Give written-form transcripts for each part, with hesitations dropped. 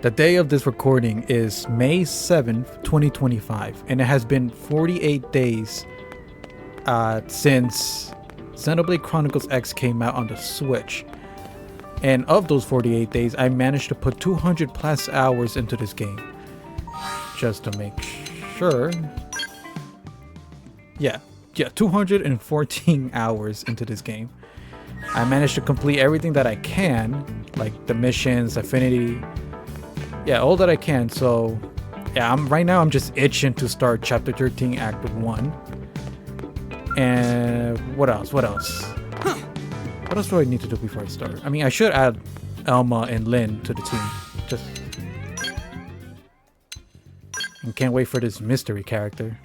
The day of this recording is May 7th, 2025, and it has been 48 days since Xenoblade Chronicles X came out on the Switch. And of those 48 days, I managed to put 200 plus hours into this game. Just to make sure. Yeah, 214 hours into this game. I managed to complete everything that I can, like the missions, Affinity. Yeah, all that I can. So, yeah, right now I'm just itching to start Chapter 13, Act 1. And what else? What else do I need to do before I start? I mean, I should add Elma and Lynn to the team. Just... I can't wait for this mystery character.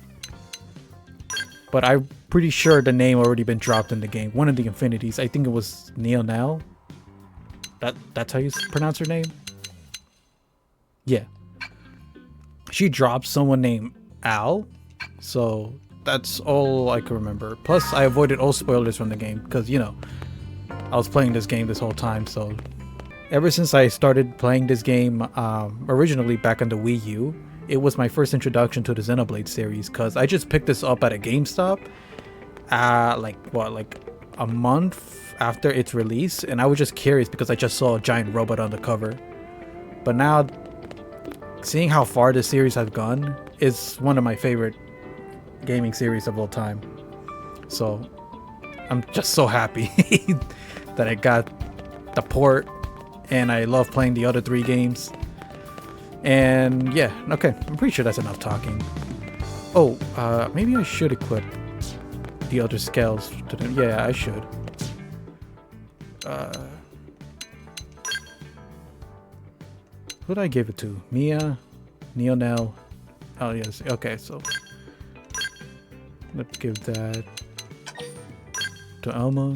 But I'm pretty sure the name already been dropped in the game. One of the Infinities. I think it was Neonel. That's how you pronounce her name? Yeah. She dropped someone named Al. So that's all I can remember. Plus, I avoided all spoilers from the game. Because, you know, I was playing this game this whole time. So ever since I started playing this game originally back on the Wii U, it was my first introduction to the Xenoblade series. Because I just picked this up at a GameStop. Like a month after its release. And I was just curious because I just saw a giant robot on the cover. But now... seeing how far this series has gone is one of my favorite gaming series of all time. So I'm just so happy that I got the port, and I love playing the other 3 games. And yeah, okay, I'm pretty sure that's enough talking. Oh, maybe I should equip the other scales to them. Yeah, I should. Who did I give it to? Mia? Neonel? Oh, yes. Okay, so... let's give that... to Elma.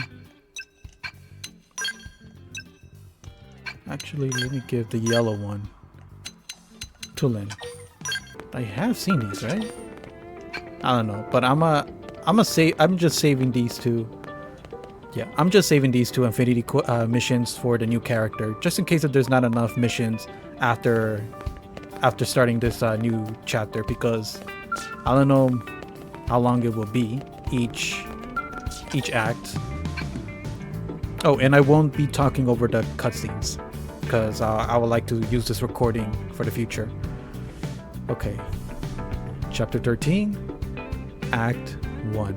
Actually, let me give the yellow one to Lynn. I have seen these, right? I don't know, but I'm just saving these two. Yeah, I'm just saving these 2 Infinity missions for the new character, just in case if there's not enough missions after starting this new chapter, because I don't know how long it will be each act. Oh, and I won't be talking over the cutscenes because I would like to use this recording for the future. Okay, Chapter 13, Act 1.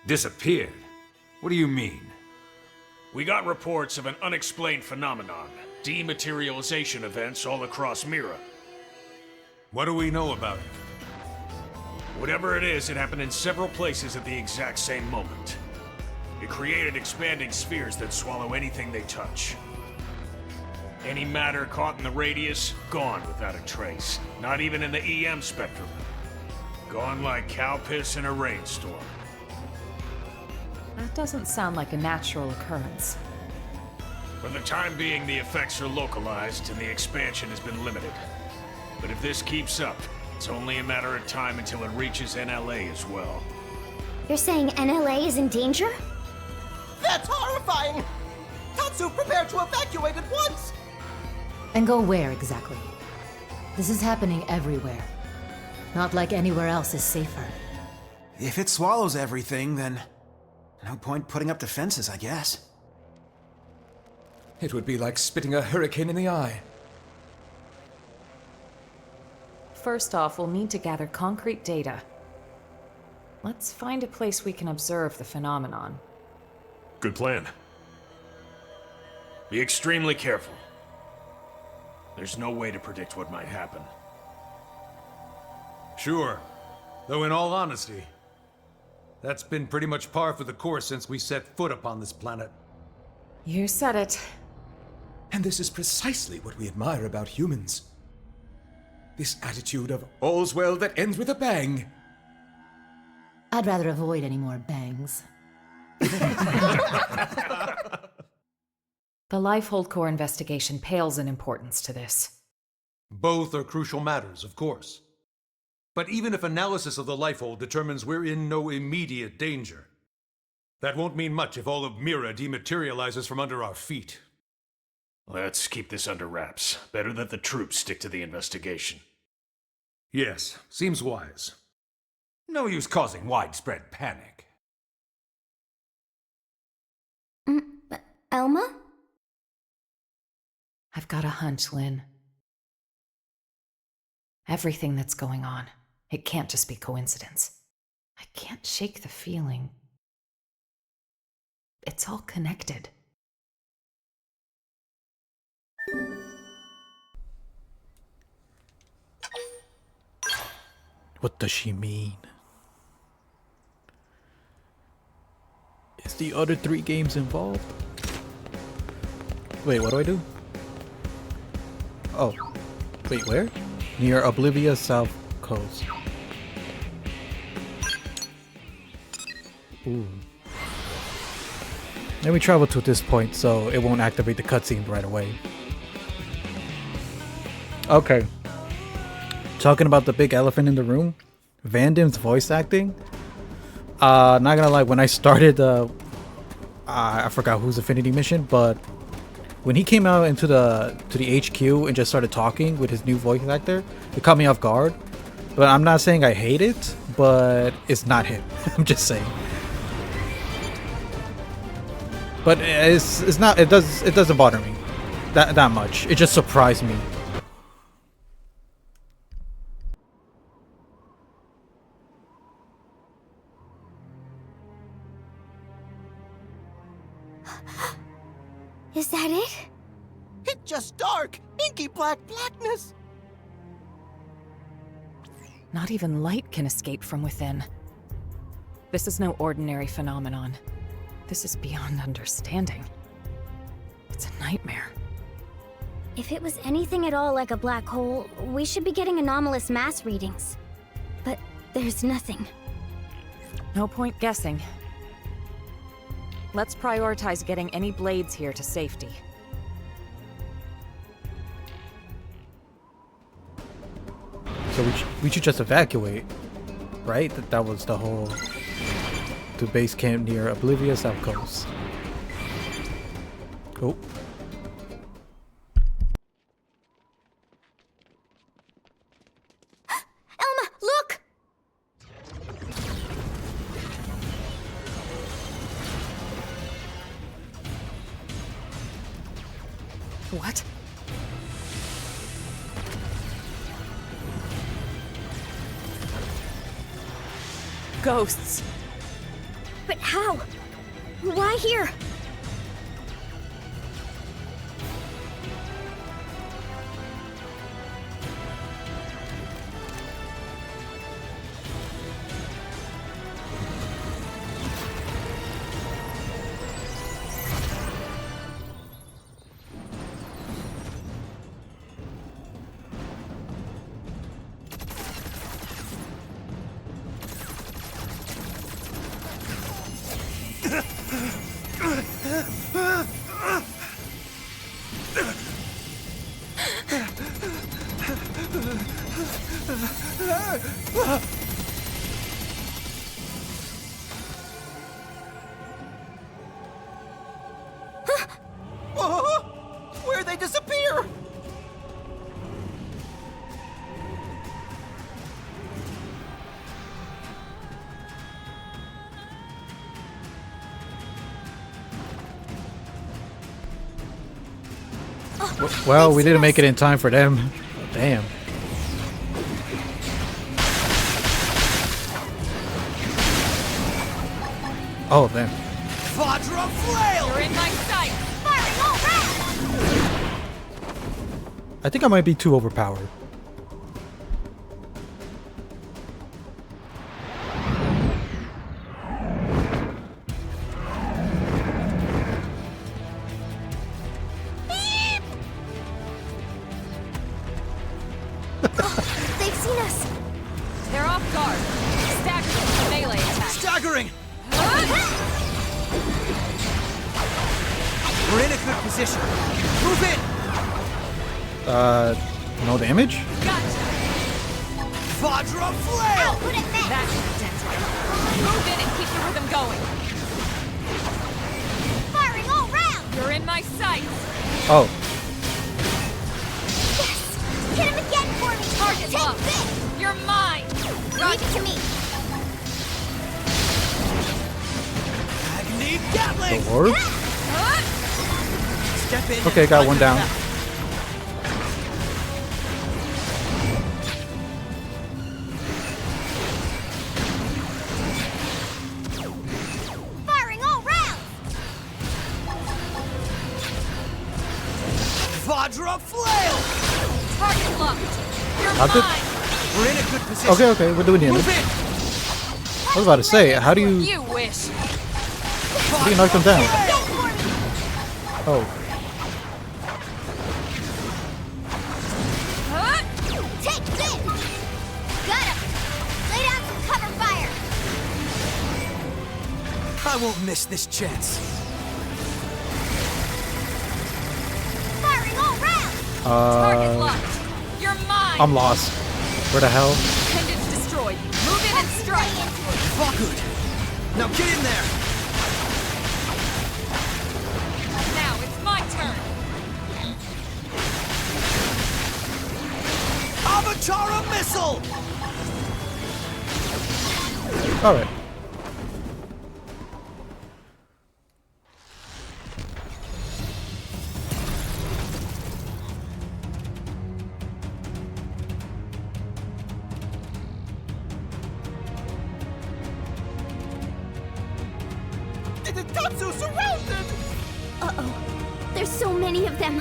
Disappeared? What do you mean? We got reports of an unexplained phenomenon. Dematerialization events all across Mira. What do we know about it? Whatever it is, it happened in several places at the exact same moment. It created expanding spheres that swallow anything they touch. Any matter caught in the radius, gone without a trace. Not even in the EM spectrum. Gone like cow piss in a rainstorm. That doesn't sound like a natural occurrence. For the time being, the effects are localized and the expansion has been limited. But if this keeps up, it's only a matter of time until it reaches NLA as well. You're saying NLA is in danger? That's horrifying! Tatsu, prepare to evacuate at once! And go where exactly? This is happening everywhere. Not like anywhere else is safer. If it swallows everything, then no point putting up defenses, I guess. It would be like spitting a hurricane in the eye. First off, we'll need to gather concrete data. Let's find a place we can observe the phenomenon. Good plan. Be extremely careful. There's no way to predict what might happen. Sure. Though in all honesty, that's been pretty much par for the course since we set foot upon this planet. You said it. And this is precisely what we admire about humans. This attitude of all's well that ends with a bang. I'd rather avoid any more bangs. The Lifehold Core investigation pales in importance to this. Both are crucial matters, of course. But even if analysis of the Lifehold determines we're in no immediate danger, that won't mean much if all of Mira dematerializes from under our feet. Let's keep this under wraps. Better that the troops stick to the investigation. Yes, seems wise. No use causing widespread panic. Elma? I've got a hunch, Lynn. Everything that's going on, it can't just be coincidence. I can't shake the feeling. It's all connected. What does she mean? Is the other 3 games involved? Wait, what do I do? Oh. Wait, where? Near Oblivia South Coast. Ooh. Let me travel to this point so it won't activate the cutscene right away. Okay. Talking about the big elephant in the room, Van Damme's voice acting. Not gonna lie, when I started I forgot whose Affinity mission, but when he came out into the HQ and just started talking with his new voice actor, it caught me off guard. But I'm not saying I hate it, but it's not him. I'm just saying. But it's not. It doesn't bother me that much. It just surprised me. Is that it? It's just dark, inky black blackness. Not even light can escape from within. This is no ordinary phenomenon. This is beyond understanding. It's a nightmare. If it was anything at all like a black hole, we should be getting anomalous mass readings. But there's nothing. No point guessing. Let's prioritize getting any blades here to safety. So we should just evacuate, right? That was the whole... to base camp near Oblivia South Coast. Oh. Elma, look! What? Ghosts. But how? Why here? Well, we didn't make it in time for them. Damn. Oh, damn. Quadra flail! You're in my sight! Firing all round! I think I might be too overpowered. They've seen us. They're off guard. Stagger them with a melee attack. Staggering! Huh? We're in a good position. Move in! No damage? Gotcha! Quadra flail! Put it back. That's dental. Move in and keep the rhythm going. Firing all round. You're in my sight. Oh, Yes. Hit him again for me. Target Take locked. this. You're mine. Leave it to me. Agni Gatling! the orb? Huh? Step in. Okay, and got find one them down. back. Firing all round. Quadra flail! Target locked. You're How'd it- mine. We're in a good position. Okay, okay, we're doing Move damage. in! I was about to say, how do you You wish. knock them down? Again for me. Oh, Huh? Take this. Got him. Lay down some cover fire. I won't miss this chance. Firing all round. Target locked. You're mine. I'm lost. Where the hell? Pendants destroy you. Move in and strike. Fought good. Now get in there! Now it's my turn. Avatar missile! All right. Tatsu surrounded! Uh-oh. There's so many of them.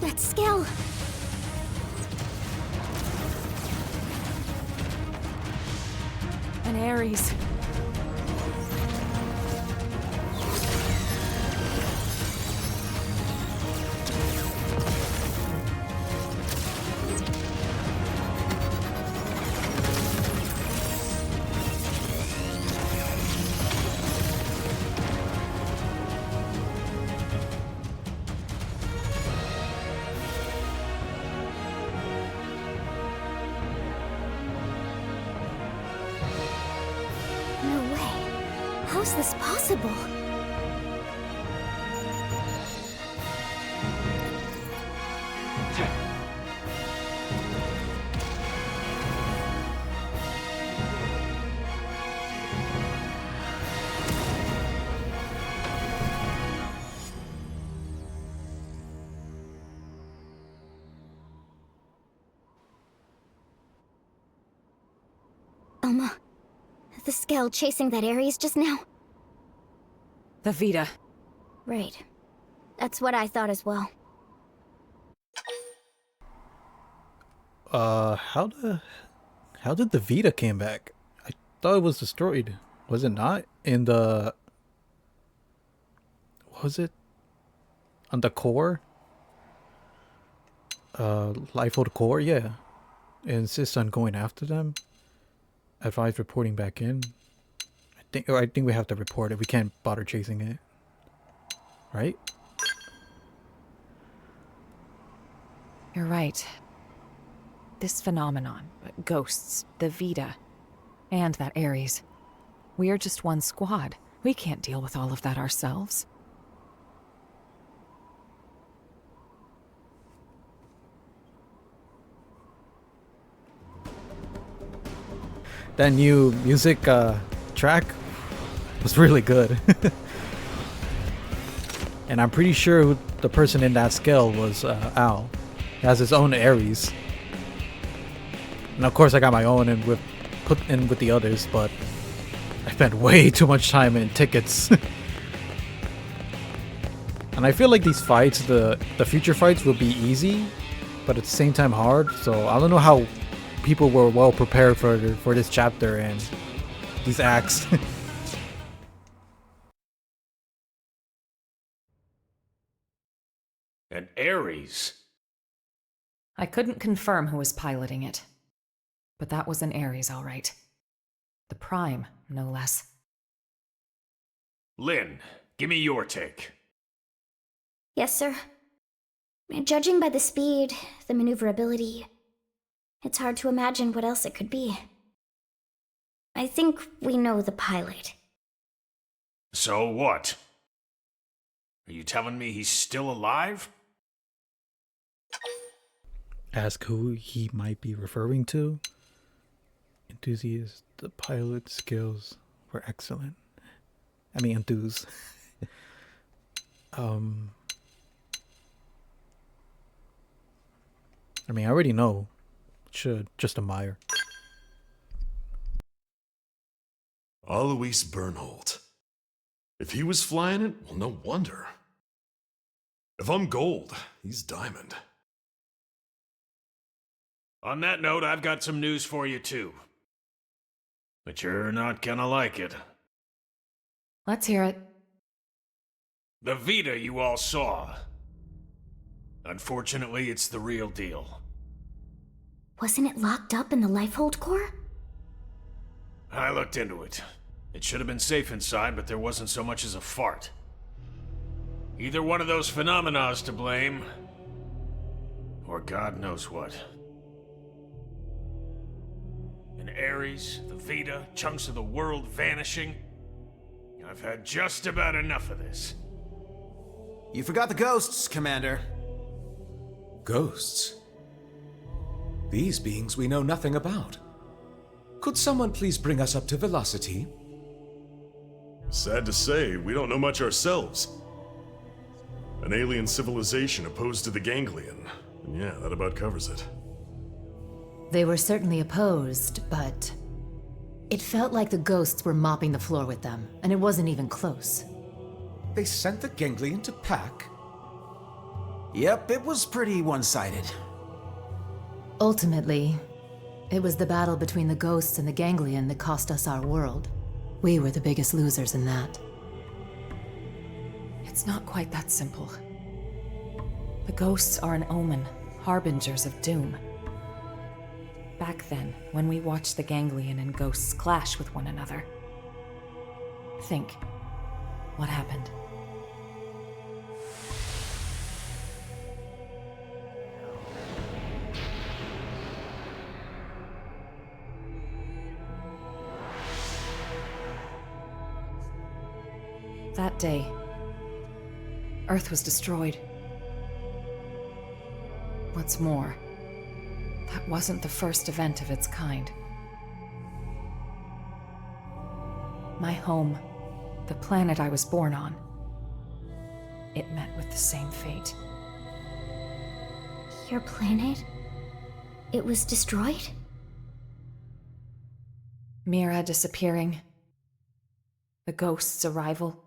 That skill. An Ares. No way. How's this possible? The Skell chasing that Ares just now? The Vita. Right. That's what I thought as well. How did the Vita came back? I thought it was destroyed. Was it not? In the... What was it? On the core? Lifehold core? Yeah. It insists on going after them. Advise reporting back in. I think we have to report it. We can't bother chasing it. Right? You're right. This phenomenon, ghosts, the Vita, and that Ares. We're just one squad. We can't deal with all of that ourselves. That new music track was really good. And I'm pretty sure who the person in that skill was Al. He has his own Ares. And of course I got my own and put in with the others, but I spent way too much time in tickets. And I feel like these fights, the future fights will be easy, but at the same time hard. So I don't know how people were well prepared for this chapter and these acts. An Ares? I couldn't confirm who was piloting it, but that was an Ares, all right. The Prime, no less. Lynn, give me your take. Yes, sir. Judging by the speed, the maneuverability, it's hard to imagine what else it could be. I think we know the pilot. So what? Are you telling me he's still alive? Ask who he might be referring to. Enthusiast, the pilot skills were excellent. I mean, enthuse. I mean, I already know. Should just admire. Alois Bernhold. If he was flying it, well, no wonder. If I'm gold, he's diamond. On that note, I've got some news for you too. But you're not gonna like it. Let's hear it. The Vita you all saw. Unfortunately, it's the real deal. Wasn't it locked up in the Lifehold core? I looked into it. It should have been safe inside, but there wasn't so much as a fart. Either one of those phenomena is to blame, or God knows what. An Ares, the Vita, chunks of the world vanishing. I've had just about enough of this. You forgot the ghosts, Commander. Ghosts? These beings we know nothing about. Could someone please bring us up to velocity? Sad to say, we don't know much ourselves. An alien civilization opposed to the Ganglion. And yeah, that about covers it. They were certainly opposed, but it felt like the ghosts were mopping the floor with them, and it wasn't even close. They sent the Ganglion to pack? Yep, it was pretty one-sided. Ultimately, it was the battle between the ghosts and the Ganglion that cost us our world. We were the biggest losers in that. It's not quite that simple. The ghosts are an omen, harbingers of doom. Back then, when we watched the Ganglion and ghosts clash with one another. Think, what happened? That day, Earth was destroyed. What's more, that wasn't the first event of its kind. My home, the planet I was born on, it met with the same fate. Your planet? It was destroyed? Mira disappearing. The ghost's arrival.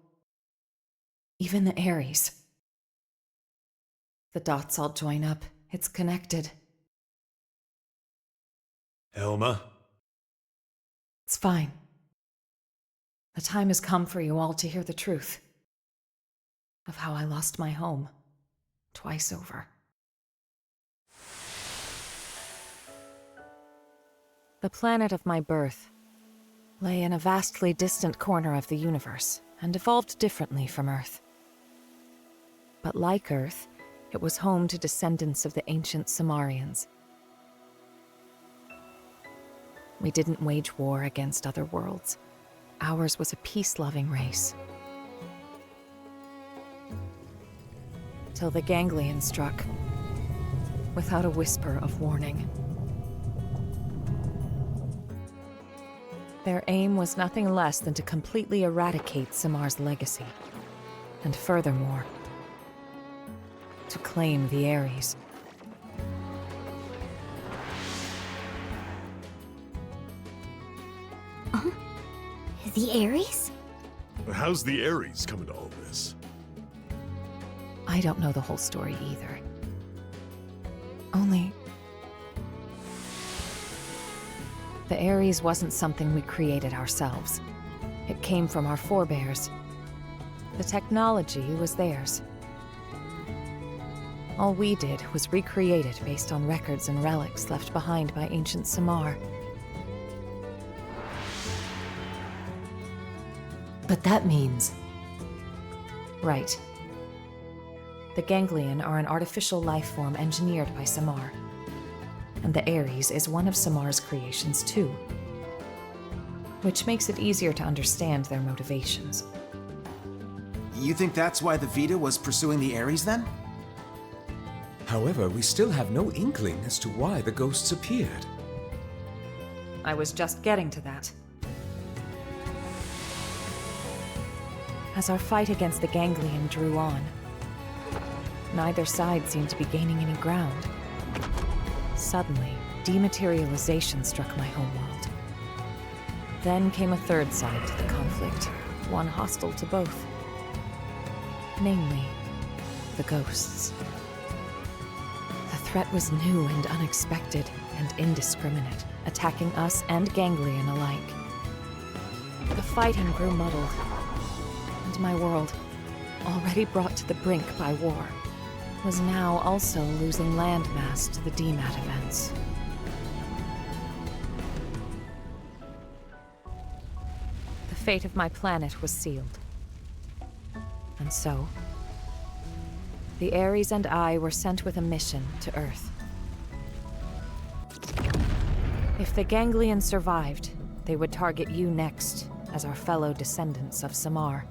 Even the Ares. The dots all join up. It's connected. Elma? It's fine. The time has come for you all to hear the truth. Of how I lost my home. Twice over. The planet of my birth lay in a vastly distant corner of the universe and evolved differently from Earth. But like Earth, it was home to descendants of the ancient Samarians. We didn't wage war against other worlds. Ours was a peace-loving race. Till the Ganglion struck, without a whisper of warning. Their aim was nothing less than to completely eradicate Samar's legacy, and furthermore, to claim the Ares. The Ares? How's the Ares come into all this? I don't know the whole story either. Only... the Ares wasn't something we created ourselves. It came from our forebears. The technology was theirs. All we did was recreate it based on records and relics left behind by ancient Samar. But that means... Right. The Ganglion are an artificial life form engineered by Samar. And the Ares is one of Samar's creations too. Which makes it easier to understand their motivations. You think that's why the Vita was pursuing the Ares then? However, we still have no inkling as to why the ghosts appeared. I was just getting to that. As our fight against the Ganglion drew on, neither side seemed to be gaining any ground. Suddenly, dematerialization struck my homeworld. Then came a third side to the conflict, one hostile to both. Namely, the ghosts. The threat was new and unexpected, and indiscriminate, attacking us and Ganglion alike. The fighting grew muddled, and my world, already brought to the brink by war, was now also losing landmass to the DMAT events. The fate of my planet was sealed. And so, the Ares and I were sent with a mission to Earth. If the Ganglion survived, they would target you next as our fellow descendants of Samar.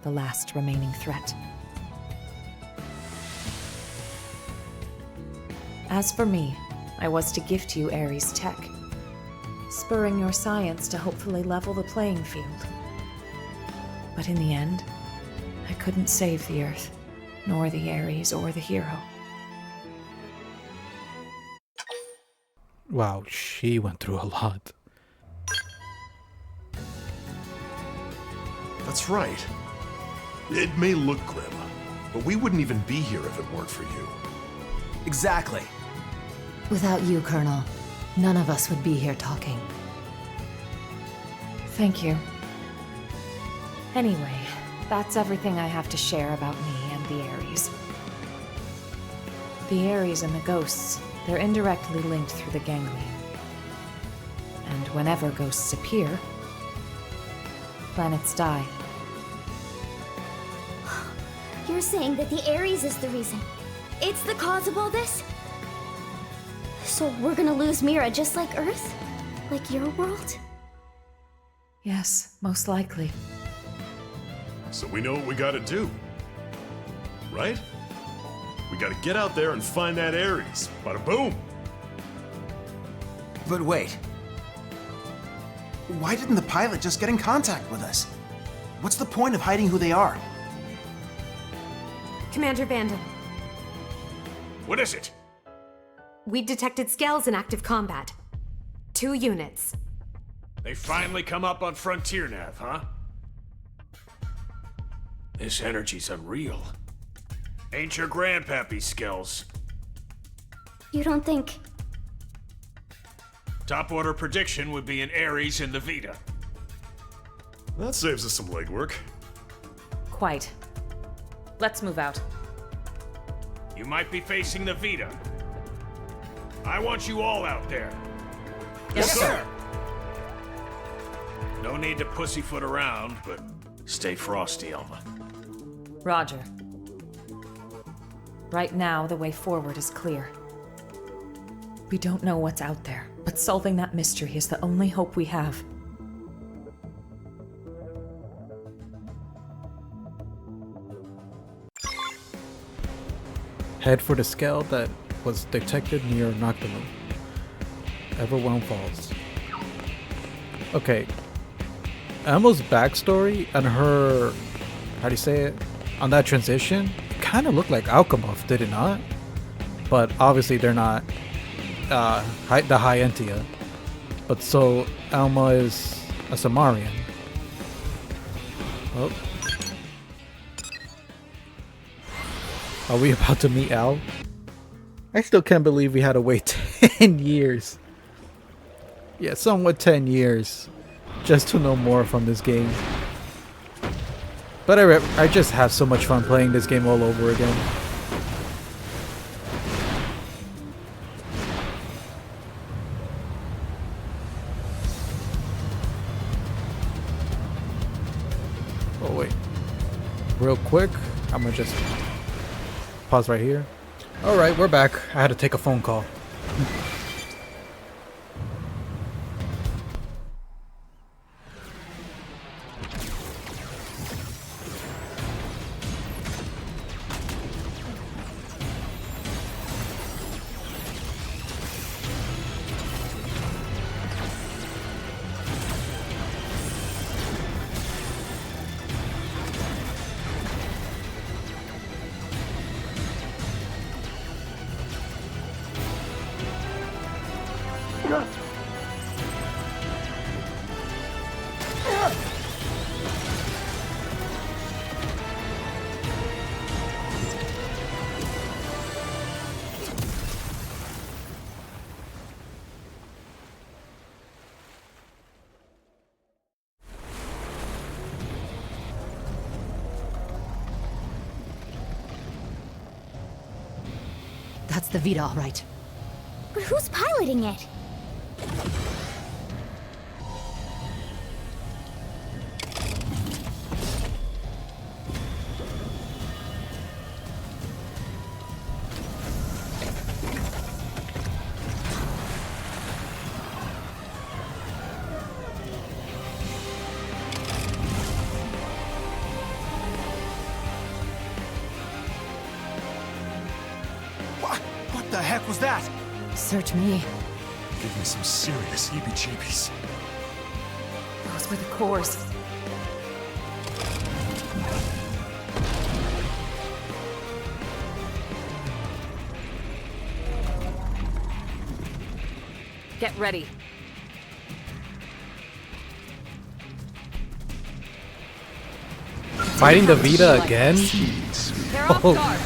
The last remaining threat. As for me, I was to gift you Ares tech, spurring your science to hopefully level the playing field. But in the end, I couldn't save the Earth, nor the Ares or the hero. Wow, she went through a lot. That's right. It may look grim, but we wouldn't even be here if it weren't for you. Exactly. Without you, Colonel, none of us would be here talking. Thank you. Anyway, that's everything I have to share about me and the Ares. The Ares and the ghosts, they're indirectly linked through the Ganglion. And whenever ghosts appear, planets die. You're saying that the Ares is the reason? It's the cause of all this? So we're gonna lose Mira just like Earth? Like your world? Yes, most likely. So we know what we gotta do. Right? We gotta get out there and find that Ares. Bada boom! But wait. Why didn't the pilot just get in contact with us? What's the point of hiding who they are? Commander Vanden, What is it? we detected scales in active combat. 2 units. They finally come up on Frontier Nav, huh? This energy's unreal. Ain't your grandpappy skills. You don't think... Top order prediction would be an Ares in the Vita. That saves us some legwork. Quite. Let's move out. You might be facing the Vita. I want you all out there. Yes, sir. No need to pussyfoot around, but stay frosty, Alma. Roger. Right now, the way forward is clear. We don't know what's out there, but solving that mystery is the only hope we have. Head for the scale that was detected near Noctilume. Everwhelm Falls. Okay. Emma's backstory and her, how do you say it, on that transition, kind of looked like Alchemoth, did it not? But obviously they're not the High Entia. But so Alma is a Samarian. Oh. Are we about to meet Al? I still can't believe we had to wait 10 years. Yeah, somewhat 10 years just to know more from this game. But I just have so much fun playing this game all over again. Oh wait. Real quick, I'm gonna just pause right here. Alright, we're back. I had to take a phone call. That's the Vita, all right. But who's piloting it? What the heck was that? Search me. Give me some serious heebie-jeebies. Those were the cores. Get ready. Fighting the Vita again? They're off Oh. guard.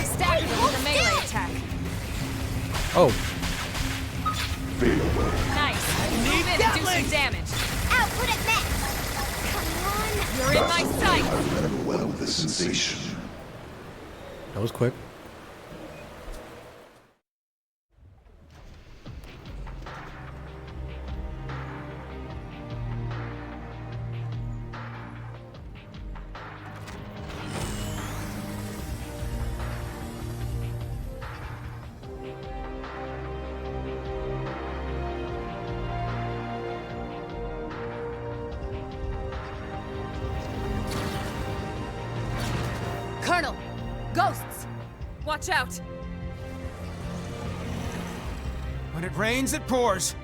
Stagger them with a melee attack. Oh. Nice. Move in and do some damage. Output at max! Come on! You're in my sight. Overwhelmed with the sensation. That was quick. Colonel, ghosts. Watch out. When it rains, it pours.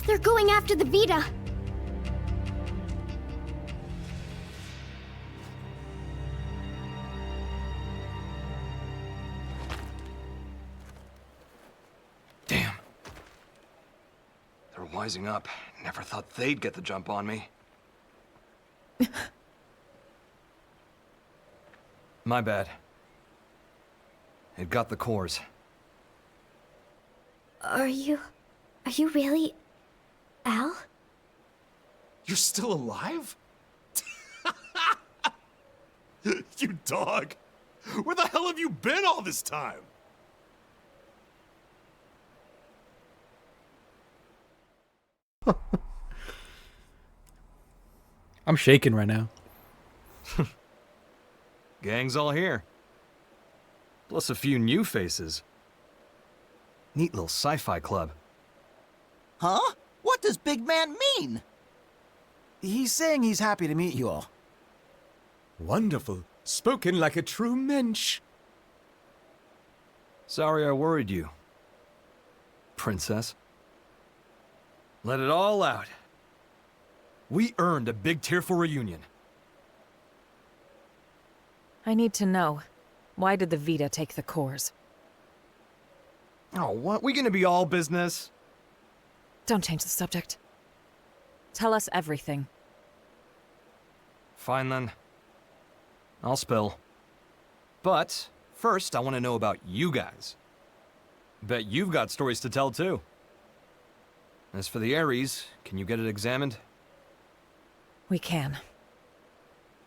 They're going after the Vita. Damn. They're wising up. Never thought they'd get the jump on me. My bad. It got the cores. Are you really Al? You're still alive? You dog! Where the hell have you been all this time? I'm shaking right now. Gang's all here. Plus a few new faces. Neat little sci-fi club. Huh? What does big man mean? He's saying he's happy to meet you all. Wonderful. Spoken like a true mensch. Sorry I worried you, princess. Let it all out. We earned a big tearful reunion. I need to know. Why did the Vita take the cores? Oh, what? We gonna be all business? Don't change the subject. Tell us everything. Fine then. I'll spill. But first, I want to know about you guys. Bet you've got stories to tell too. As for the Ares, can you get it examined? We can.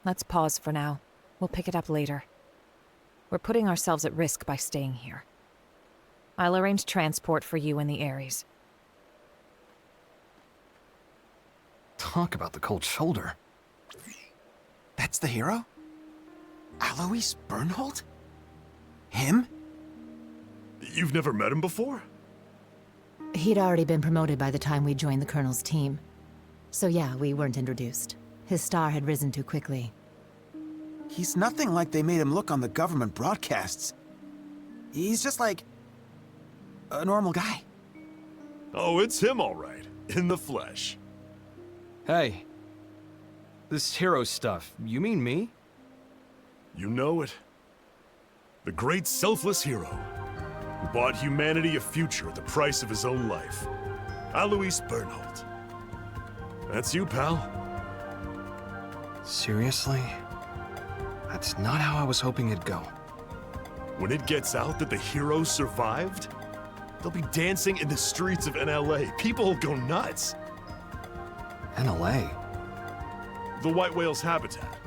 Let's pause for now. We'll pick it up later. We're putting ourselves at risk by staying here. I'll arrange transport for you and the Ares. Talk about the cold shoulder. That's the hero? Alois Bernhold? Him? You've never met him before? He'd already been promoted by the time we joined the Colonel's team. So yeah, we weren't introduced. His star had risen too quickly. He's nothing like they made him look on the government broadcasts. He's just like a normal guy. Oh, it's him all right. In the flesh. Hey. This hero stuff, you mean me? You know it. The great selfless hero who bought humanity a future at the price of his own life. Alois Bernhold. That's you, pal. Seriously? That's not how I was hoping it'd go. When it gets out that the hero survived, they'll be dancing in the streets of NLA. People will go nuts. NLA? The white whale's habitat.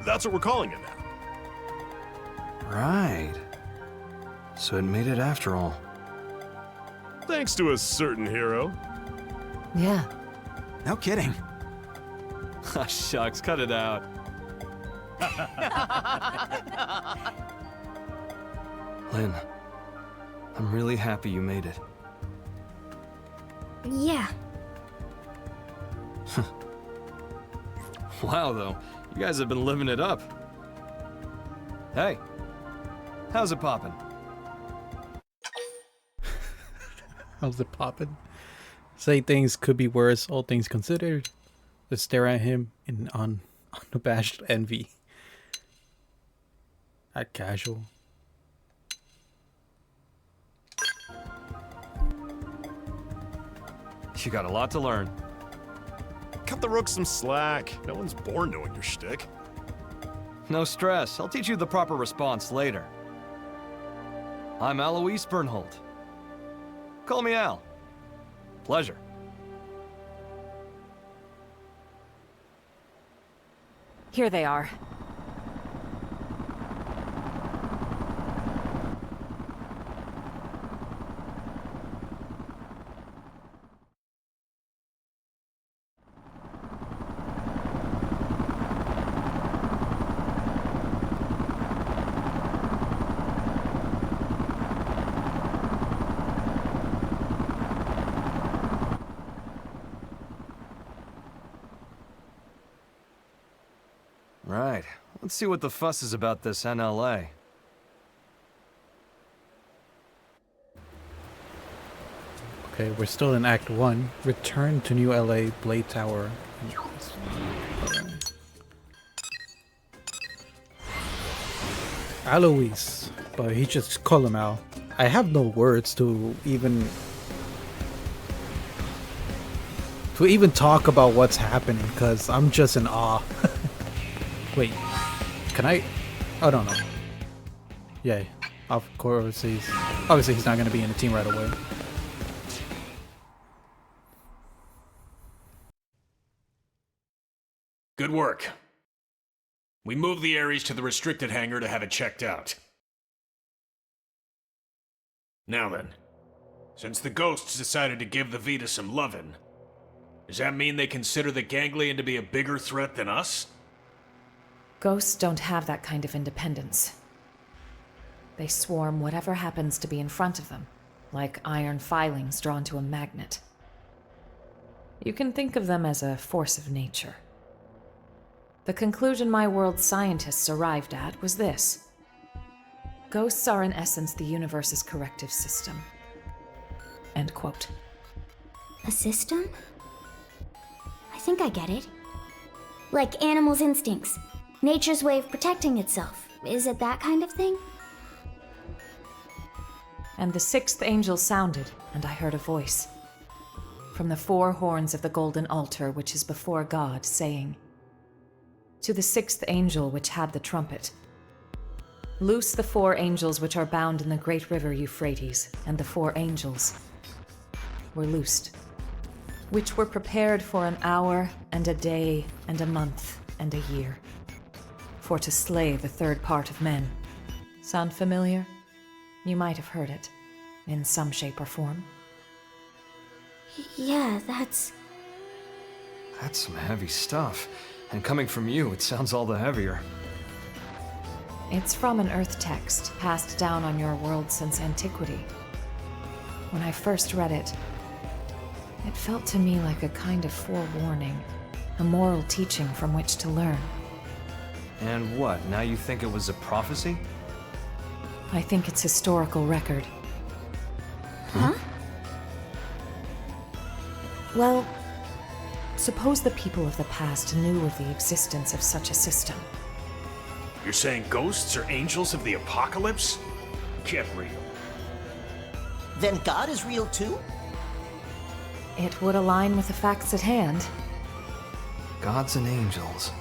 That's what we're calling it now. Right. So it made it after all. Thanks to a certain hero. Yeah. No kidding. Shucks, cut it out. Lynn, I'm really happy you made it. Yeah. Wow, though. You guys have been living it up. Hey, how's it poppin'? How's it poppin'? Say things could be worse, all things considered. Just stare at him in unabashed envy. At casual. You got a lot to learn. Cut the rooks some slack. No one's born knowing your shtick. No stress. I'll teach you the proper response later. I'm Alois Bernhold. Call me Al. Pleasure. Here they are. Right. Let's see what the fuss is about this NLA. Okay, we're still in Act 1. Return to New LA, Blade Tower. Alois, but he just call him Al. I have no words to even talk about what's happening because I'm just in awe. Wait, can I? I don't know. Yeah, Of course, he's not going to be in the team right away. Good work. We moved the Ares to the restricted hangar to have it checked out. Now then, since the ghosts decided to give the Vita some lovin', does that mean they consider the ganglion to be a bigger threat than us? Ghosts don't have that kind of independence. They swarm whatever happens to be in front of them, like iron filings drawn to a magnet. You can think of them as a force of nature. The conclusion my world's scientists arrived at was this. Ghosts are in essence the universe's corrective system. End quote. A system? I think I get it. Like animals' instincts. Nature's way of protecting itself. Is it that kind of thing? And the sixth angel sounded, and I heard a voice. From the four horns of the golden altar which is before God, saying, "To the sixth angel which had the trumpet, loose the four angels which are bound in the great river Euphrates." And the four angels were loosed, which were prepared for an hour and a day and a month and a year, for to slay the third part of men. Sound familiar? You might have heard it, in some shape or form. Yeah, that's some heavy stuff. And coming from you, it sounds all the heavier. It's from an Earth text passed down on your world since antiquity. When I first read it, it felt to me like a kind of forewarning, a moral teaching from which to learn. And what, now you think it was a prophecy? I think it's historical record. Huh? Well, suppose the people of the past knew of the existence of such a system. You're saying ghosts are angels of the apocalypse? Get real. Then God is real too? It would align with the facts at hand. Gods and angels.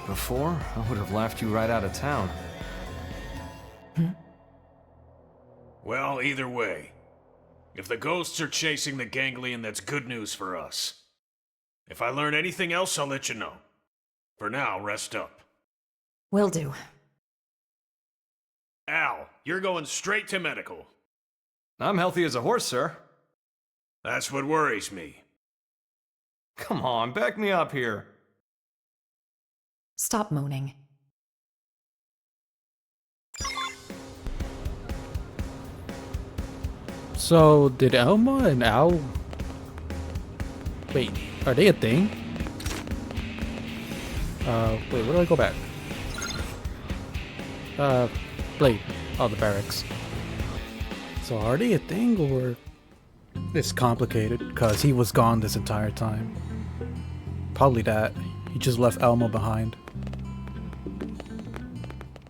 Before, I would have laughed you right out of town. Well, either way. If the ghosts are chasing the ganglion, that's good news for us. If I learn anything else, I'll let you know. For now, rest up. Will do. Al, you're going straight to medical. I'm healthy as a horse, sir. That's what worries me. Come on, back me up here. Stop moaning. So, did Elma and Al... Wait, are they a thing? Wait, where do I go back? Blade. Oh, the barracks. So are they a thing, or... It's complicated, because he was gone this entire time. Probably that. He just left Elma behind.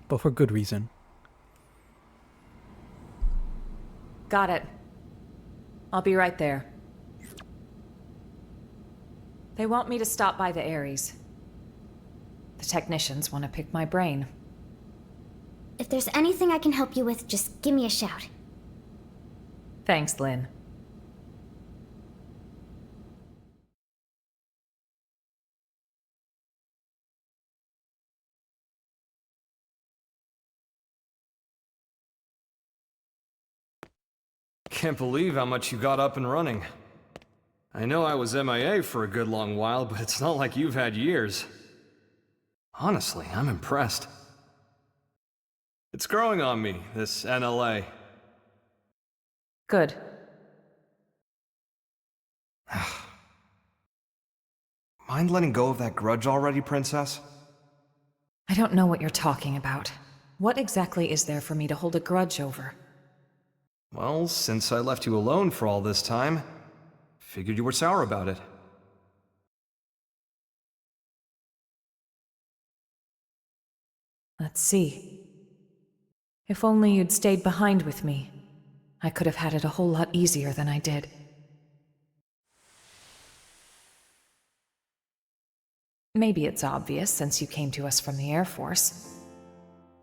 But for good reason. Got it. I'll be right there. They want me to stop by the Ares. The technicians want to pick my brain. If there's anything I can help you with, just give me a shout. Thanks, Lynn. Can't believe how much you got up and running. I know I was MIA for a good long while, but it's not like you've had years. Honestly, I'm impressed. It's growing on me, this NLA. Good. Mind letting go of that grudge already, Princess? I don't know what you're talking about. What exactly is there for me to hold a grudge over? Well, since I left you alone for all this time, figured you were sour about it. Let's see. If only you'd stayed behind with me, I could have had it a whole lot easier than I did. Maybe it's obvious since you came to us from the Air Force,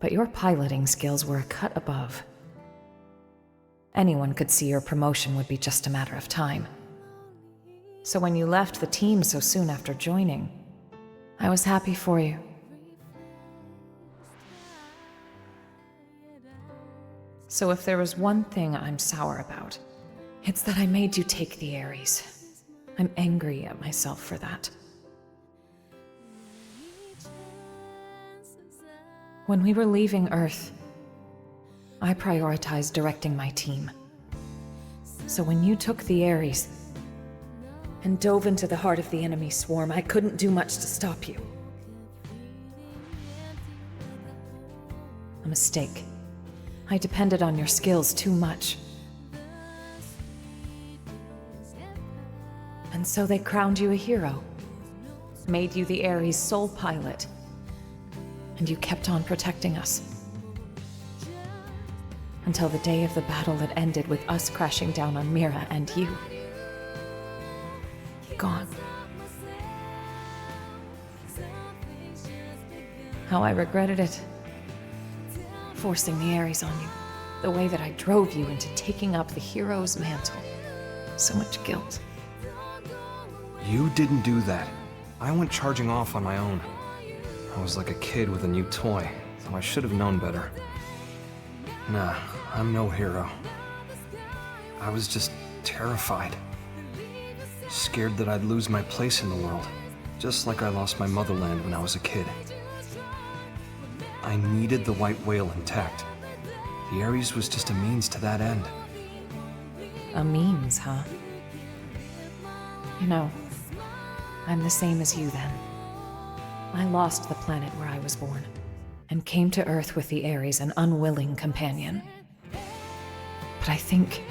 but your piloting skills were a cut above. Anyone could see your promotion would be just a matter of time. So when you left the team so soon after joining, I was happy for you. So if there was one thing I'm sour about, it's that I made you take the Ares. I'm angry at myself for that. When we were leaving Earth, I prioritized directing my team. So when you took the Ares and dove into the heart of the enemy swarm, I couldn't do much to stop you. A mistake. I depended on your skills too much. And so they crowned you a hero, made you the Ares' sole pilot, and you kept on protecting us. Until the day of the battle that ended with us crashing down on Mira and you. Gone. How I regretted it. Forcing the Ares on you. The way that I drove you into taking up the hero's mantle. So much guilt. You didn't do that. I went charging off on my own. I was like a kid with a new toy, so I should have known better. Nah, I'm no hero. I was just terrified. Scared that I'd lose my place in the world, just like I lost my motherland when I was a kid. I needed the white whale intact. The Ares was just a means to that end. A means, huh? You know, I'm the same as you then. I lost the planet where I was born, and came to Earth with the Ares, an unwilling companion. But I think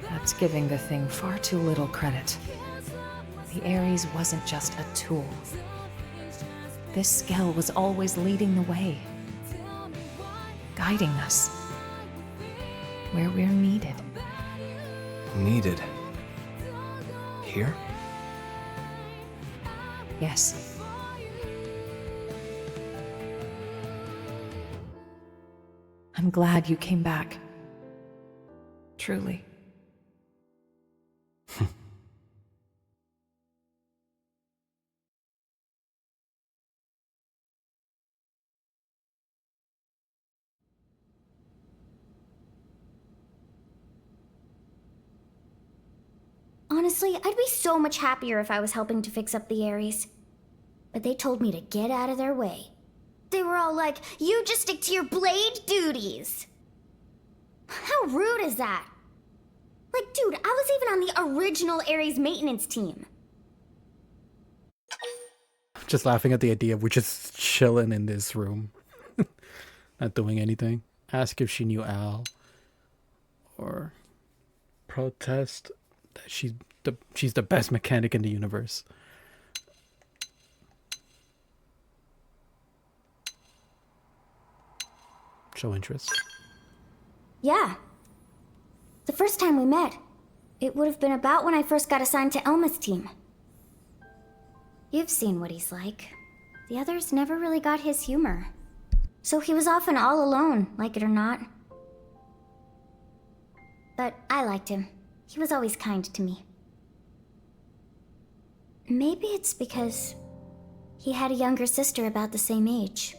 that's giving the thing far too little credit. The Ares wasn't just a tool. This Skell was always leading the way, guiding us where we're needed. Needed? Here? Yes. I'm glad you came back. Truly. Honestly, I'd be so much happier if I was helping to fix up the Ares. But they told me to get out of their way. They were all like, you just stick to your blade duties. How rude is that? Like, dude, I was even on the original Ares maintenance team. Just laughing at the idea of we're just chilling in this room. Not doing anything. Ask if she knew Al. Or protest that she's the best mechanic in the universe. Show interest. Yeah. The first time we met, it would have been about when I first got assigned to Elma's team. You've seen what he's like. The others never really got his humor. So he was often all alone, like it or not. But I liked him. He was always kind to me. Maybe it's because he had a younger sister about the same age.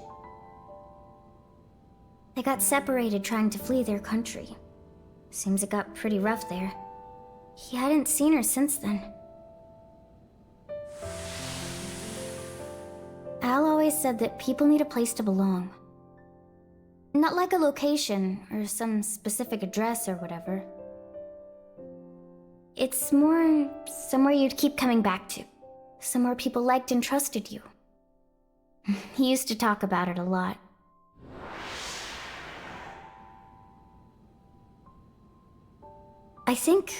They got separated trying to flee their country. Seems it got pretty rough there. He hadn't seen her since then. Al always said that people need a place to belong. Not like a location or some specific address or whatever. It's more somewhere you'd keep coming back to. Somewhere people liked and trusted you. He used to talk about it a lot. I think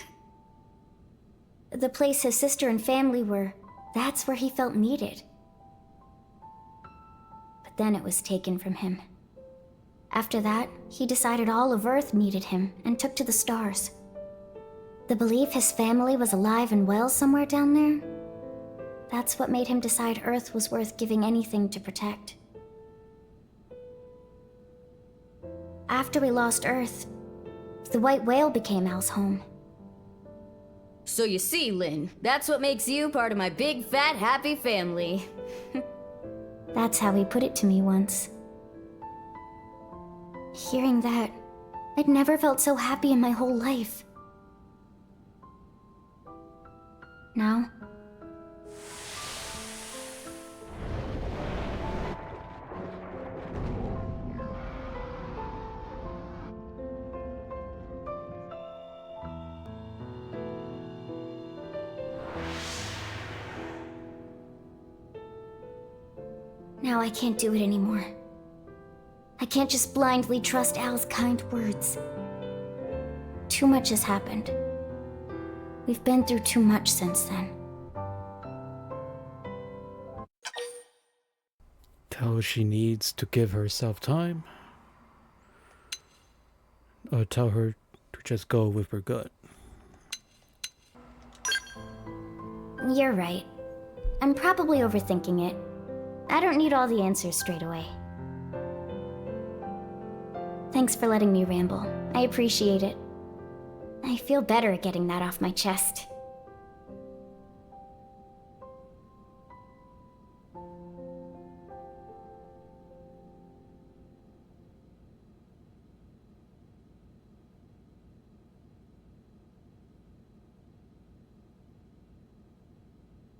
the place his sister and family were, that's where he felt needed. But then it was taken from him. After that, he decided all of Earth needed him and took to the stars. The belief his family was alive and well somewhere down there, that's what made him decide Earth was worth giving anything to protect. After we lost Earth, the white whale became Al's home. So you see, Lynn, that's what makes you part of my big, fat, happy family. That's how he put it to me once. Hearing that, I'd never felt so happy in my whole life. Now, I can't do it anymore. I can't just blindly trust Al's kind words. Too much has happened. We've been through too much since then. Tell her she needs to give herself time. Or tell her to just go with her gut. You're right. I'm probably overthinking it. I don't need all the answers straight away. Thanks for letting me ramble. I appreciate it. I feel better at getting that off my chest.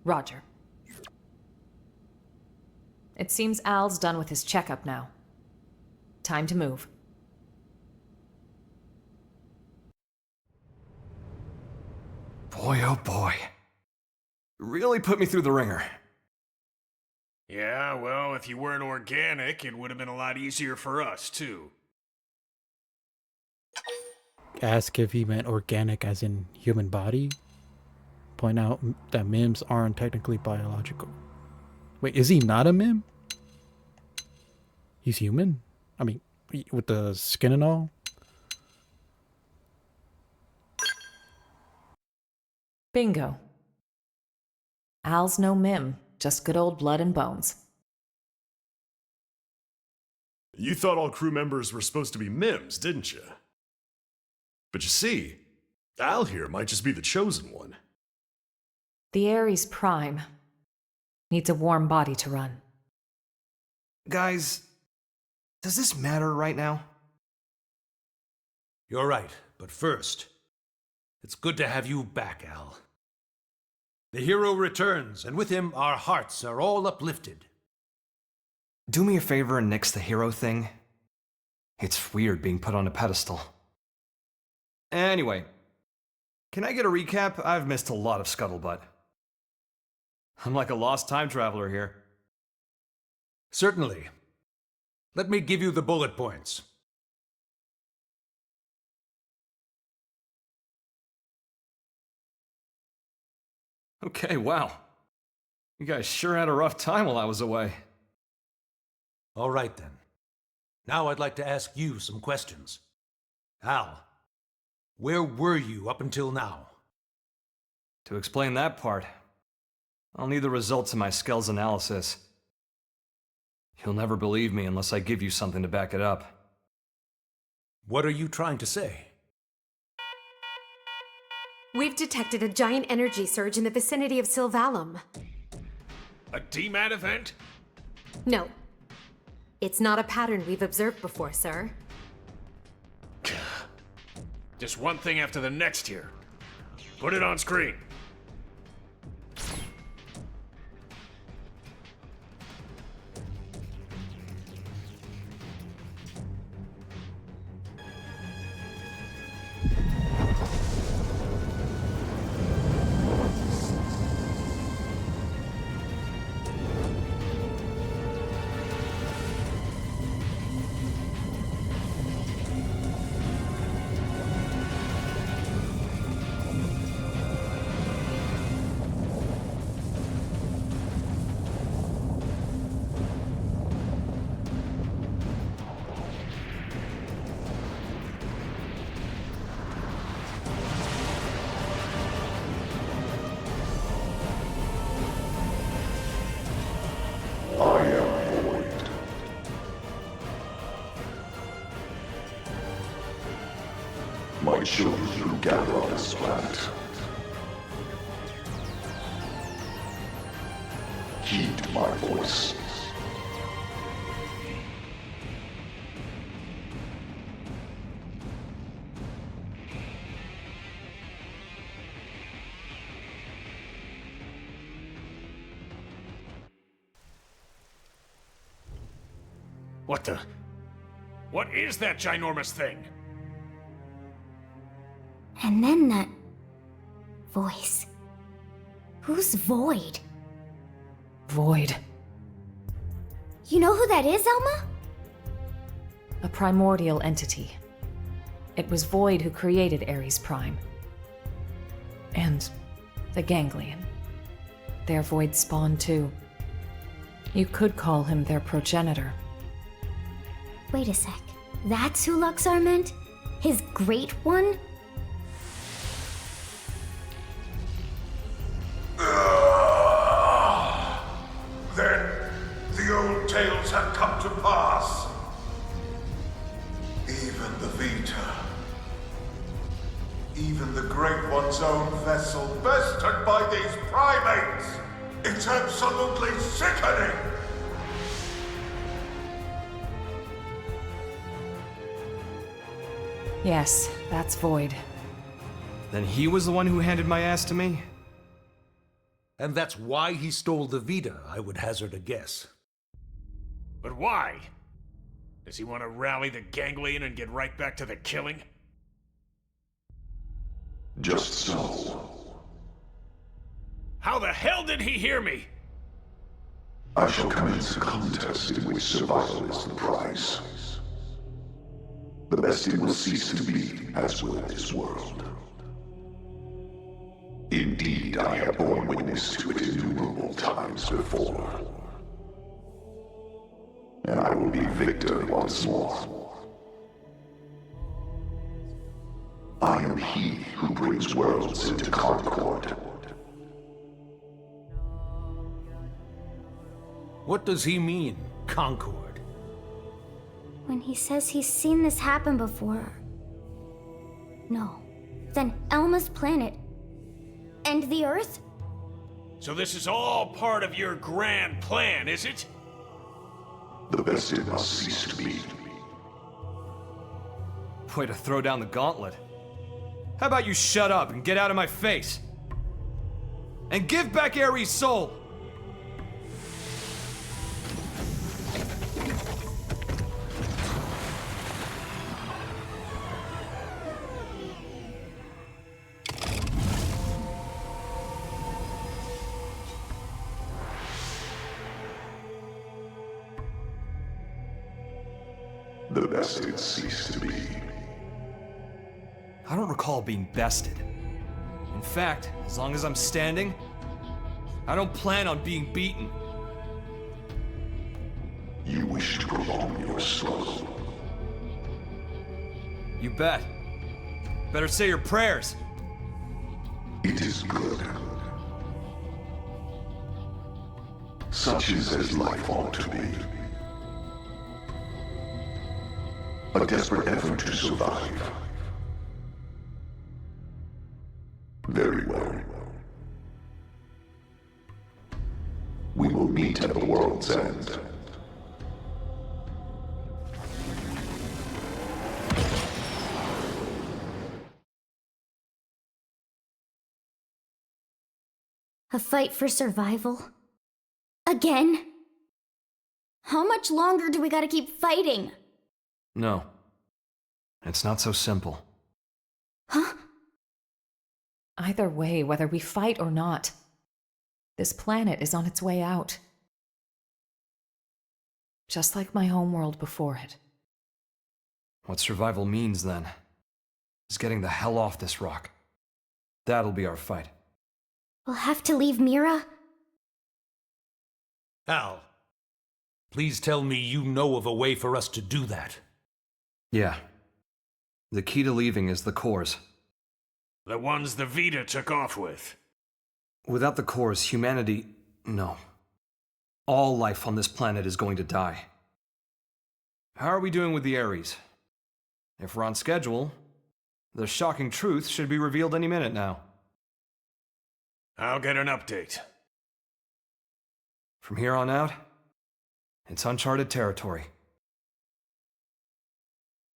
Roger. It seems Al's done with his checkup now. Time to move. Boy, oh boy. Really put me through the ringer. Yeah, well, if you weren't organic, it would have been a lot easier for us, too. Ask if he meant organic as in human body. Point out that MIMs aren't technically biological. Wait, is he not a MIM? He's human? I mean, with the skin and all? Bingo. Al's no mim, just good old blood and bones. You thought all crew members were supposed to be MIMs, didn't you? But you see, Al here might just be the chosen one. The Ares Prime needs a warm body to run. Guys, does this matter right now? You're right, but first, it's good to have you back, Al. The hero returns, and with him our hearts are all uplifted. Do me a favor and nix the hero thing. It's weird being put on a pedestal. Anyway, can I get a recap? I've missed a lot of scuttlebutt. I'm like a lost time traveler here. Certainly. Let me give you the bullet points. Okay, wow. You guys sure had a rough time while I was away. All right, then. Now I'd like to ask you some questions. Al, where were you up until now? To explain that part, I'll need the results of my Skell's analysis. You'll never believe me unless I give you something to back it up. What are you trying to say? We've detected a giant energy surge in the vicinity of Sylvalum. A DMAT event? No. It's not a pattern we've observed before, sir. Just one thing after the next here. Put it on screen. show you through Gavron's planet. Heed my voice. What the? What is that ginormous thing? And then that voice. Who's Void? Void. You know who that is, Elma? A primordial entity. It was Void who created Ares Prime. And the Ganglion. Their Void spawn too. You could call him their progenitor. Wait a sec. That's who Luxar meant? His great one? Then the old tales have come to pass. Even the Vita. Even the Great One's own vessel bested by these primates. It's absolutely sickening. Yes, that's Void. Then he was the one who handed my ass to me? And that's why he stole the Vita, I would hazard a guess. But why? Does he want to rally the Ganglion and get right back to the killing? Just so. How the hell did he hear me? I shall commence a contest in which survival is the prize. The bestie will cease to be, as will this world. Indeed, I have borne witness to it innumerable times before. And I will be victor once more. I am he who brings worlds into concord. What does he mean, Concord? When he says he's seen this happen before. No. Then Elma's planet. And the Earth? So this is all part of your grand plan, is it? The bestie must cease to be. Way to throw down the gauntlet. How about you shut up and get out of my face? And give back Ares' soul! The bested cease to be. I don't recall being bested. In fact, as long as I'm standing, I don't plan on being beaten. You wish to prolong your struggle. You bet. Better say your prayers. It is good. Such is as life ought to be. A desperate effort to survive. Very well. We will meet at the world's end. A fight for survival? Again? How much longer do we gotta keep fighting? No. It's not so simple. Huh? Either way, whether we fight or not, this planet is on its way out. Just like my homeworld before it. What survival means, then, is getting the hell off this rock. That'll be our fight. We'll have to leave Mira? Al, please tell me you know of a way for us to do that. Yeah. The key to leaving is the cores. The ones the Vita took off with. Without the cores, humanity... no. All life on this planet is going to die. How are we doing with the Ares? If we're on schedule, The shocking truth should be revealed any minute now. I'll get an update. From here on out, it's uncharted territory.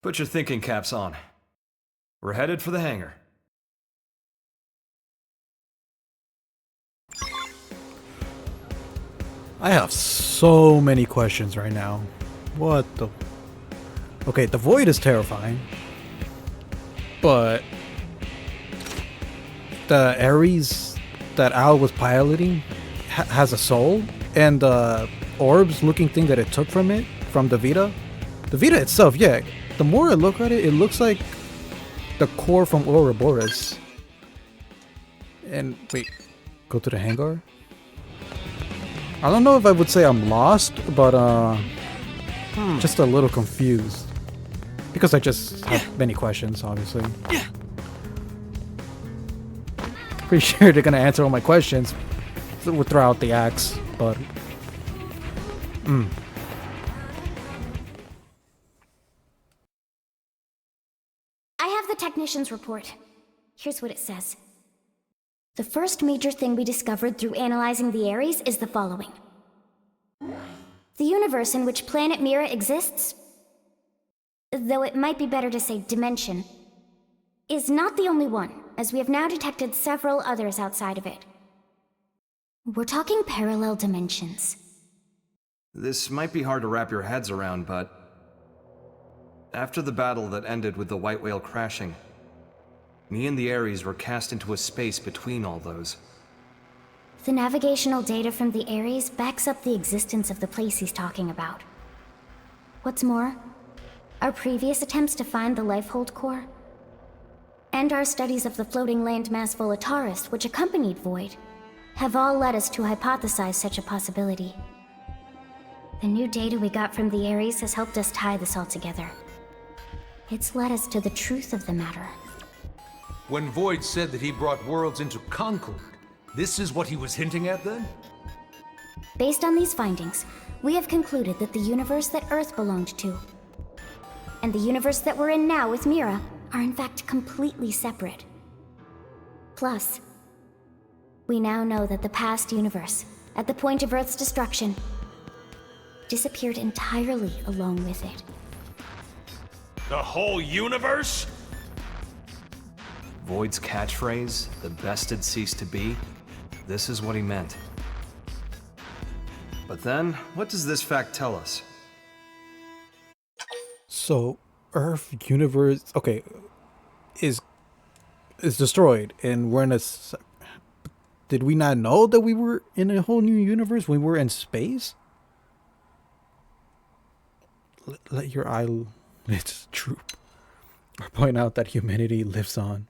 Put your thinking caps on. We're headed for the hangar. I have so many questions right now. What the... Okay, the void is terrifying. But... the Ares that Al was piloting has a soul. And the orbs looking thing that it took from it, from the Vita. The Vita itself, yeah. The more I look at it, it looks like the core from Ouroboros. And wait, go to the hangar? I don't know if I would say I'm lost, but just a little confused. Because I just have many questions, obviously. Pretty sure they're gonna answer all my questions throughout the acts, but... I have the technician's report. Here's what it says. The first major thing we discovered through analyzing the Ares is the following. The universe in which planet Mira exists, though it might be better to say dimension, is not the only one, as we have now detected several others outside of it. We're talking parallel dimensions. This might be hard to wrap your heads around, but... after the battle that ended with the White Whale crashing, me and the Ares were cast into a space between all those. The navigational data from the Ares backs up the existence of the place he's talking about. What's more, our previous attempts to find the Lifehold core, and our studies of the floating landmass Volataris, which accompanied Void, have all led us to hypothesize such a possibility. The new data we got from the Ares has helped us tie this all together. It's led us to the truth of the matter. When Void said that he brought worlds into concord, this is what he was hinting at then? Based on these findings, we have concluded that the universe that Earth belonged to, and the universe that we're in now with Mira, are in fact completely separate. Plus, we now know that the past universe, at the point of Earth's destruction, disappeared entirely along with it. The whole universe? Void's catchphrase, the best had ceased to be, this is what he meant. But then, what does this fact tell us? So, Earth, universe, okay, is destroyed, and we're in a... Did we not know that we were in a whole new universe? We were in space? Let your eyelids droop, or point out that humanity lives on.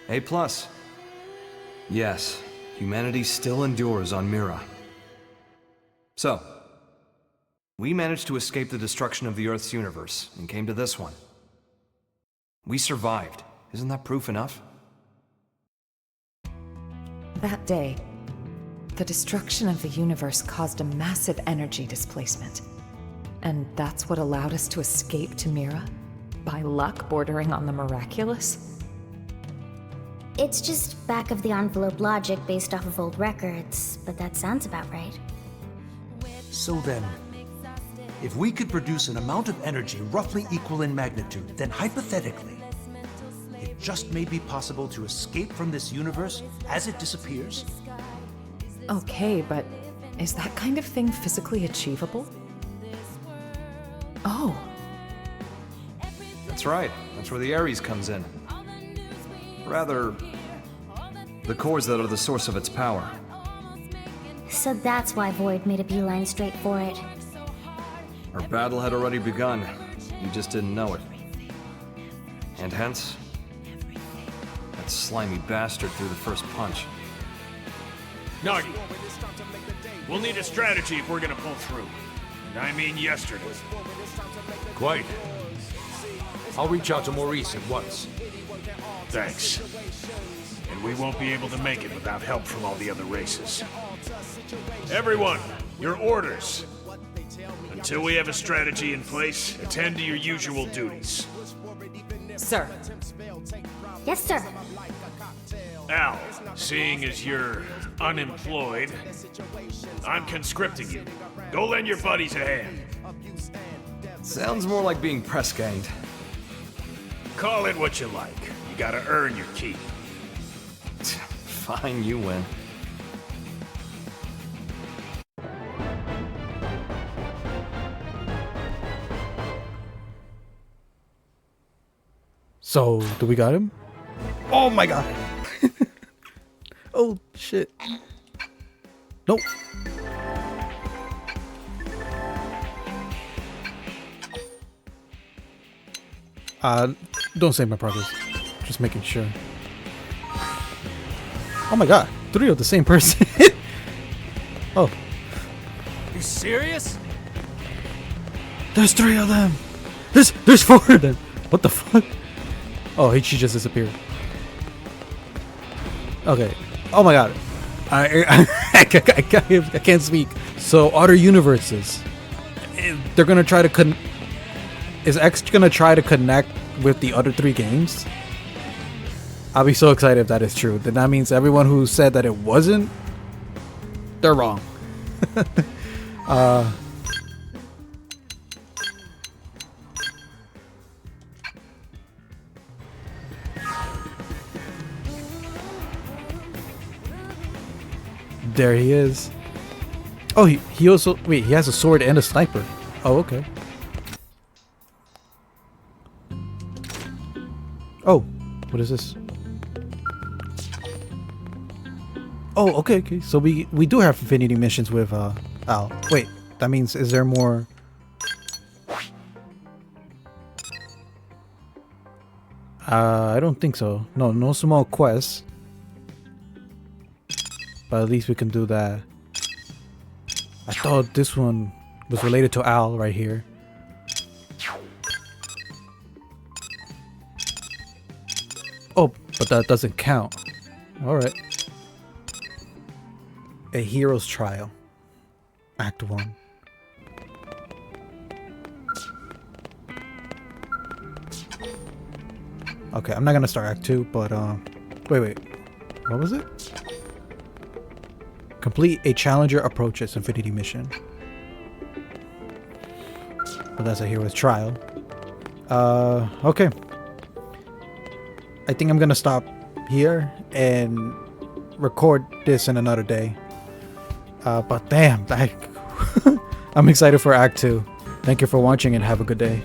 A+. Yes, humanity still endures on Mira. So, we managed to escape the destruction of the Earth's universe and came to this one. We survived. Isn't that proof enough? That day, the destruction of the universe caused a massive energy displacement. And that's what allowed us to escape to Mira? By luck bordering on the miraculous? It's just back-of-the-envelope logic based off of old records, but that sounds about right. So then, if we could produce an amount of energy roughly equal in magnitude, then hypothetically, it just may be possible to escape from this universe as it disappears? Okay, but is that kind of thing physically achievable? Oh. That's right. That's where the Ares comes in. Rather, the cores that are the source of its power. So that's why Void made a beeline straight for it. Our battle had already begun. You just didn't know it. And hence, that slimy bastard threw the first punch. Nagi, we'll need a strategy if we're gonna pull through. And I mean yesterday. Quite. I'll reach out to Maurice at once. Thanks. And we won't be able to make it without help from all the other races. Everyone, your orders. Until we have a strategy in place, attend to your usual duties. Sir. Yes, sir. Al, seeing as you're unemployed, I'm conscripting you. Go lend your buddies a hand. Sounds more like being press ganged. Call it what you like. You gotta earn your keep. Fine, you win. So, do we got him? Oh my god. Oh shit. Nope. Don't save my progress. Just making sure. Oh my god. 3 of the same person. Oh. You serious? There's 3 of them. There's 4 of them. What the fuck? Oh, she just disappeared. Okay. Oh my god. I can't speak. So, other universes. They're gonna try to Is X gonna try to connect with the other 3 games? I'll be so excited if that is true. Then that means everyone who said that it wasn't, they're wrong. There he is. Oh, he also... Wait, he has a sword and a sniper. Oh, okay. Oh, what is this? Oh, okay. So we do have Infinity missions with Al. Wait, that means is there more? I don't think so. No small quests. But at least we can do that. I thought this one was related to Al right here. Oh, but that doesn't count. Alright. A Hero's Trial. Act 1. Okay, I'm not gonna start Act 2, but wait. What was it? Complete a Challenger Approaches Infinity mission. But that's a Hero's Trial. Okay. I think I'm gonna stop here and record this in another day. But damn, I'm excited for Act 2. Thank you for watching and have a good day.